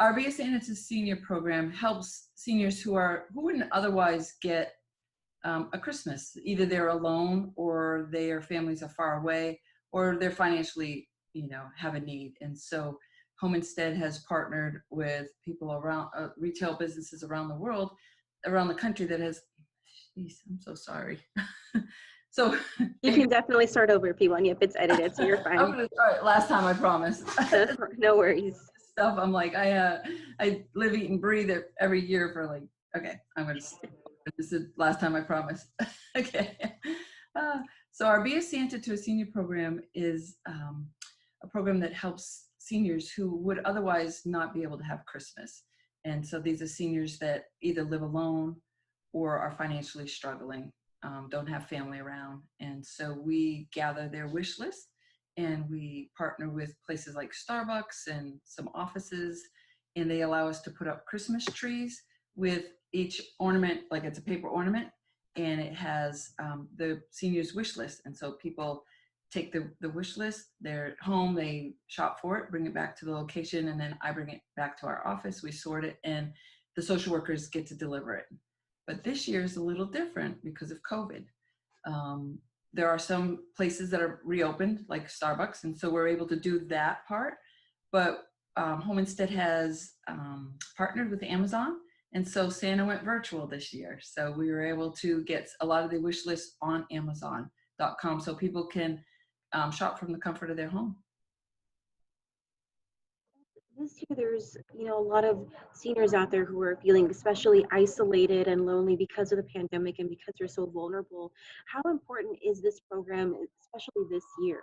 our Be a Santa to Senior program helps seniors who wouldn't otherwise get a Christmas. Either they're alone, or their families are far away, or they're financially, have a need. And so Home Instead has partnered with people around retail businesses around the world, around the country that has, geez, I'm so sorry. So you can definitely start over if you want. Yep, it's edited, so you're fine. All right, last time, I promise. No worries. Stuff, I'm like, I live, eat, and breathe it every year for like, okay, this is last time, I promise. Okay. So our Be a Santa to a Senior program is a program that helps seniors who would otherwise not be able to have Christmas. And so these are seniors that either live alone or are financially struggling, don't have family around. And so we gather their wish list, and we partner with places like Starbucks and some offices, and they allow us to put up Christmas trees with each ornament, like it's a paper ornament, and it has the seniors' wish list. And so people take the wish list, they're home, they shop for it, bring it back to the location, and then I bring it back to our office, we sort it, and the social workers get to deliver it. But this year is a little different because of COVID. There are some places that are reopened, like Starbucks, and so we're able to do that part. But Home Instead has partnered with Amazon, and so Santa went virtual this year. So we were able to get a lot of the wish lists on Amazon.com, so people can shop from the comfort of their home. This year, there's a lot of seniors out there who are feeling especially isolated and lonely because of the pandemic and because they're so vulnerable. How important is this program, especially this year?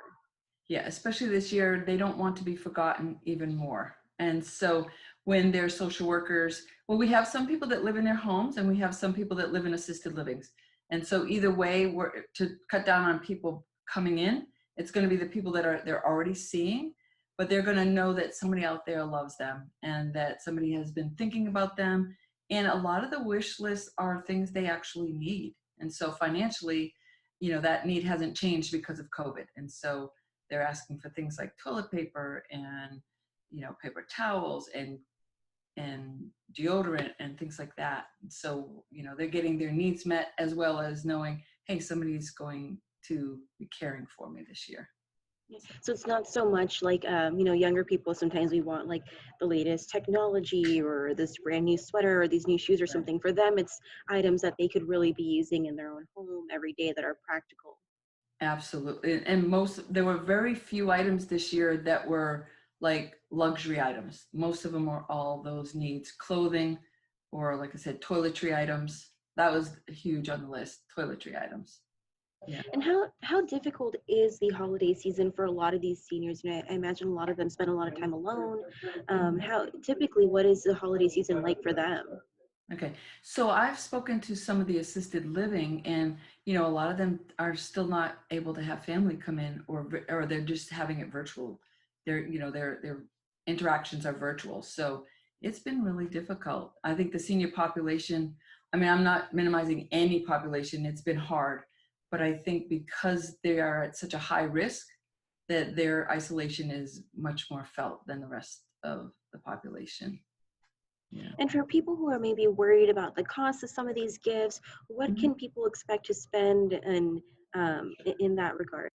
Yeah, especially this year, they don't want to be forgotten even more. And so when they're social workers, well, we have some people that live in their homes, and we have some people that live in assisted livings. And so either way, we're to cut down on people coming in. It's going to be the people that they're already seeing, but they're going to know that somebody out there loves them, and that somebody has been thinking about them. And a lot of the wish lists are things they actually need. And so financially, that need hasn't changed because of COVID. And so they're asking for things like toilet paper and, paper towels and deodorant and things like that. So, they're getting their needs met, as well as knowing, hey, somebody's going to be caring for me this year. So it's not so much like, younger people, sometimes we want like the latest technology or this brand new sweater or these new shoes or something. For them, it's items that they could really be using in their own home every day that are practical. Absolutely. And there were very few items this year that were like luxury items. Most of them were all those needs: clothing, or like I said, toiletry items. That was huge on the list, toiletry items. Yeah. And how difficult is the holiday season for a lot of these seniors? I imagine a lot of them spend a lot of time alone. What is the holiday season like for them? Okay, so I've spoken to some of the assisted living, and a lot of them are still not able to have family come in, or they're just having it virtual. Their interactions are virtual, so it's been really difficult. I think the senior population, I mean, I'm not minimizing any population, it's been hard, but I think because they are at such a high risk, that their isolation is much more felt than the rest of the population. Yeah. And for people who are maybe worried about the cost of some of these gifts, what Mhm. can people expect to spend in that regard?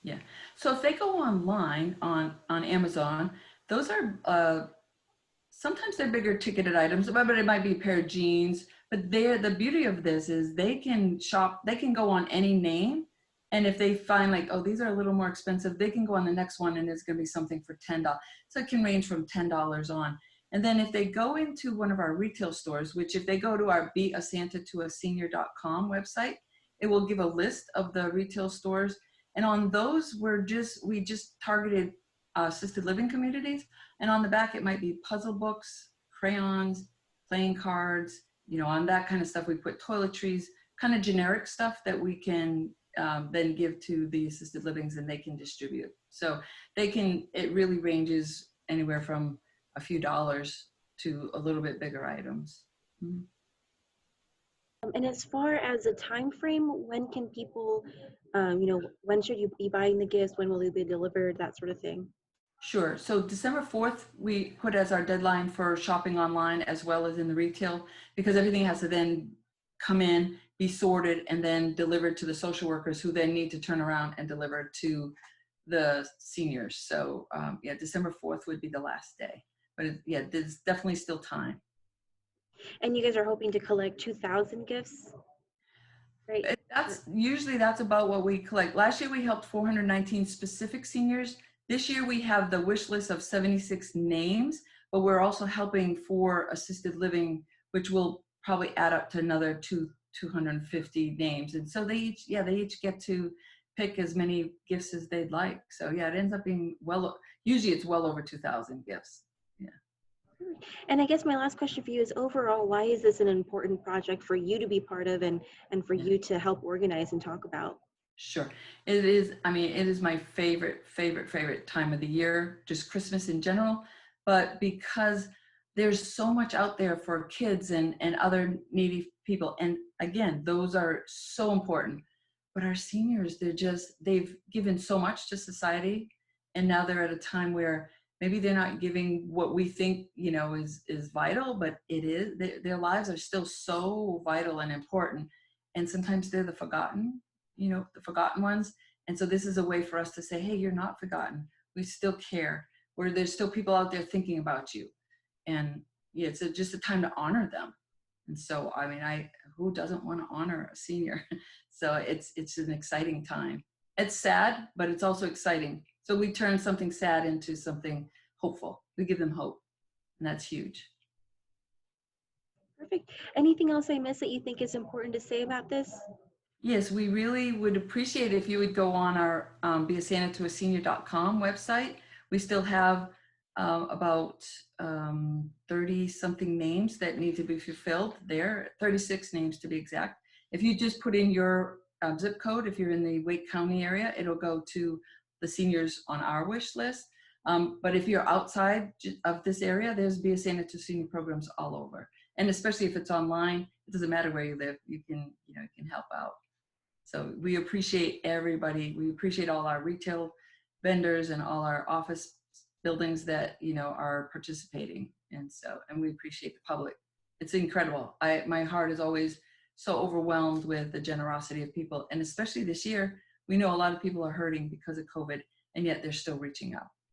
Yeah. So if they go online on Amazon, those are sometimes they're bigger ticketed items, but it might be a pair of jeans. But the beauty of this is they can shop, they can go on any name, and if they find like, oh, these are a little more expensive, they can go on the next one, and it's going to be something for $10. So it can range from $10 on. And then if they go into one of our retail stores, which if they go to our beasantatoasenior.com website, it will give a list of the retail stores. And on those, we just targeted assisted living communities. And on the back, it might be puzzle books, crayons, playing cards, on that kind of stuff. We put toiletries, kind of generic stuff that we can then give to the assisted livings, and they can distribute. So it really ranges anywhere from a few dollars to a little bit bigger items. Mm-hmm. And as far as a time frame, when can people, when should you be buying the gifts? When will they be delivered? That sort of thing. Sure. So December 4th, we put as our deadline for shopping online as well as in the retail, because everything has to then come in, be sorted, and then delivered to the social workers who then need to turn around and deliver to the seniors. So yeah, December 4th would be the last day. But yeah, there's definitely still time. And you guys are hoping to collect 2,000 gifts, right? That's usually that's about what we collect. Last year we helped 419 specific seniors. This year we have the wish list of 76 names, but we're also helping for assisted living, which will probably add up to another 250 names. And so they each get to pick as many gifts as they'd like. So yeah, it ends up being usually it's well over 2,000 gifts. Yeah. And I guess my last question for you is overall, why is this an important project for you to be part of and for Yeah. you to help organize and talk about? Sure. It is, I mean, it is my favorite time of the year, just Christmas in general. But because there's so much out there for kids and other needy people. And again, those are so important. But our seniors, they've given so much to society. And now they're at a time where maybe they're not giving what we think, is vital, but it is, their lives are still so vital and important. And sometimes they're the forgotten ones. And so this is a way for us to say, hey, you're not forgotten. We still care. Where there's still people out there thinking about you. And yeah, it's just a time to honor them. And so, I mean, who doesn't want to honor a senior? So it's an exciting time. It's sad, but it's also exciting. So we turn something sad into something hopeful. We give them hope, and that's huge. Perfect. Anything else I missed that you think is important to say about this? Yes, we really would appreciate if you would go on our beasantatoasenior.com website. We still have about 30 something names that need to be fulfilled there, 36 names to be exact. If you just put in your zip code, if you're in the Wake County area, it'll go to the seniors on our wish list. But if you're outside of this area, there's Be a Santa to Senior programs all over. And especially if it's online, it doesn't matter where you live, you can help out. So we appreciate everybody. We appreciate all our retail vendors and all our office buildings that, are participating. And we appreciate the public. It's incredible. My heart is always so overwhelmed with the generosity of people. And especially this year, we know a lot of people are hurting because of COVID, and yet they're still reaching out.